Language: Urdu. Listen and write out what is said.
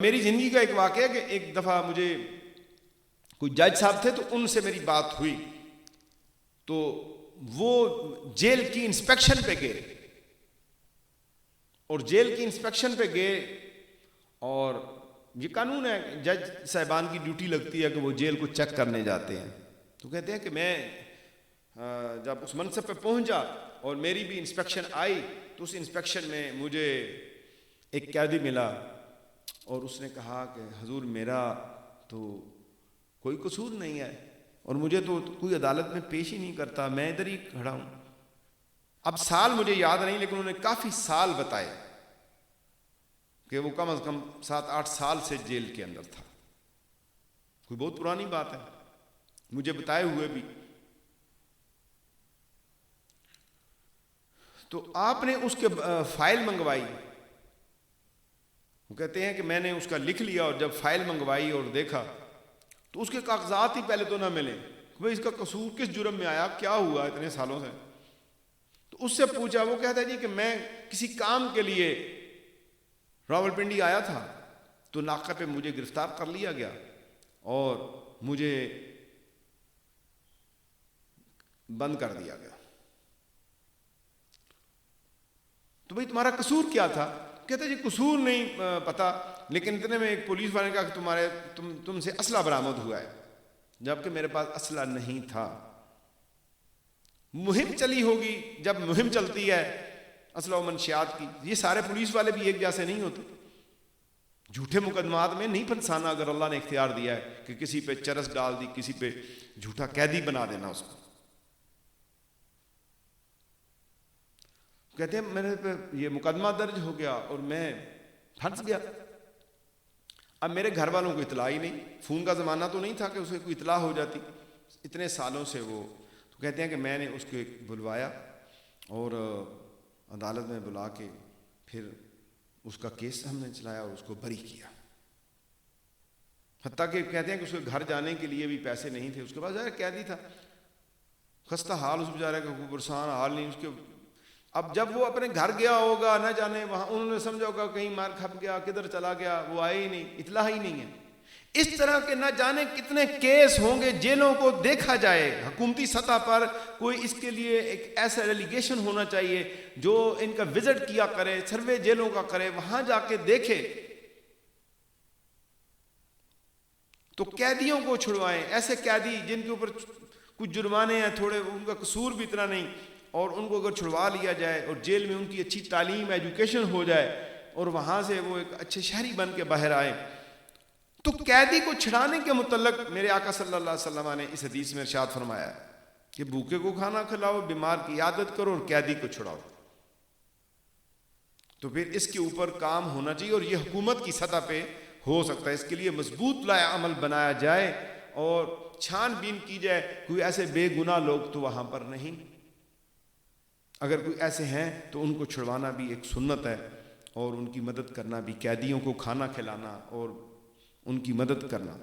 میری زندگی کا ایک واقعہ ہے کہ ایک دفعہ مجھے کوئی جج صاحب تھے تو ان سے میری بات ہوئی تو وہ جیل کی انسپیکشن پہ گئے اور جیل کی انسپیکشن پہ گئے اور یہ قانون ہے جج صاحبان کی ڈیوٹی لگتی ہے کہ وہ جیل کو چیک کرنے جاتے ہیں. تو کہتے ہیں کہ میں جب اس منصب پہ پہنچا اور میری بھی انسپیکشن آئی تو اس انسپیکشن میں مجھے ایک قیدی ملا اور اس نے کہا کہ حضور میرا تو کوئی قصور نہیں ہے اور مجھے تو کوئی عدالت میں پیش ہی نہیں کرتا, میں ادھر ہی کھڑا ہوں. اب سال مجھے یاد نہیں لیکن انہوں نے کافی سال بتائے کہ وہ کم از کم 7-8 سال سے جیل کے اندر تھا. کوئی بہت پرانی بات ہے مجھے بتائے ہوئے بھی. تو آپ نے اس کے فائل منگوائی. وہ کہتے ہیں کہ میں نے اس کا لکھ لیا اور جب فائل منگوائی اور دیکھا تو اس کے کاغذات ہی پہلے تو نہ ملے کہ بھئی اس کا قصور کس جرم میں آیا, کیا ہوا اتنے سالوں سے. تو اس سے پوچھا, وہ کہتا ہے جی کہ میں کسی کام کے لیے راولپنڈی آیا تھا تو ناکے پہ مجھے گرفتار کر لیا گیا اور مجھے بند کر دیا گیا. تو بھئی تمہارا قصور کیا تھا؟ کہتے ہیں جی قصور نہیں پتا, لیکن اتنے میں ایک پولیس والے نے کہا کہ تم سے اسلحہ برآمد ہوا ہے, جبکہ میرے پاس اسلحہ نہیں تھا. مہم چلی ہوگی, جب مہم چلتی ہے اسلحہ و منشیات کی, یہ سارے پولیس والے بھی ایک جیسے نہیں ہوتے. جھوٹے مقدمات میں نہیں پھنسانا اگر اللہ نے اختیار دیا ہے کہ کسی پہ چرس ڈال دی, کسی پہ جھوٹا قیدی بنا دینا اس کو. کہتے ہیں میرے پہ یہ مقدمہ درج ہو گیا اور میں پھنس گیا. اب میرے گھر والوں کو اطلاع ہی نہیں, فون کا زمانہ تو نہیں تھا کہ اسے کوئی اطلاع ہو جاتی اتنے سالوں سے وہ. تو کہتے ہیں کہ میں نے اس کو بلوایا اور عدالت میں بلا کے پھر اس کا کیس ہم نے چلایا اور اس کو بری کیا. حتیٰ کہ کہتے ہیں کہ اس کے گھر جانے کے لیے بھی پیسے نہیں تھے, اس کے پاس ظاہر قیدی تھا, خستہ حال اس بیچارے کا, کوئی پرسان حال نہیں اس کے. اب جب وہ اپنے گھر گیا ہوگا نہ جانے وہاں انہوں نے سمجھا ہوگا کہیں مار کھپ گیا, کدھر چلا گیا, وہ آئے ہی نہیں, اطلاع ہی نہیں ہے. اس طرح کے نہ جانے کتنے کیس ہوں گے. جیلوں کو دیکھا جائے حکومتی سطح پر, کوئی اس کے لیے ایک ایسا ڈیلیگیشن ہونا چاہیے جو ان کا وزٹ کیا کرے, سروے جیلوں کا کرے, وہاں جا کے دیکھے تو قیدیوں کو چھڑوائیں. ایسے قیدی جن کے اوپر کچھ جرمانے ہیں تھوڑے, ان کا قصور بھی اتنا نہیں, اور ان کو اگر چھڑوا لیا جائے اور جیل میں ان کی اچھی تعلیم ایجوکیشن ہو جائے اور وہاں سے وہ ایک اچھے شہری بن کے باہر آئے. تو قیدی کو چھڑانے کے متعلق میرے آقا صلی اللہ علیہ وسلم نے اس حدیث میں ارشاد فرمایا کہ بھوکے کو کھانا کھلاؤ, بیمار کی عیادت کرو اور قیدی کو چھڑاؤ. تو پھر اس کے اوپر کام ہونا چاہیے اور یہ حکومت کی سطح پہ ہو سکتا ہے. اس کے لیے مضبوط لائحہ عمل بنایا جائے اور چھان بین کی جائے. کوئی ایسے بے گناہ لوگ تو وہاں پر نہیں, اگر کوئی ایسے ہیں تو ان کو چھڑوانا بھی ایک سنت ہے اور ان کی مدد کرنا بھی, قیدیوں کو کھانا کھلانا اور ان کی مدد کرنا.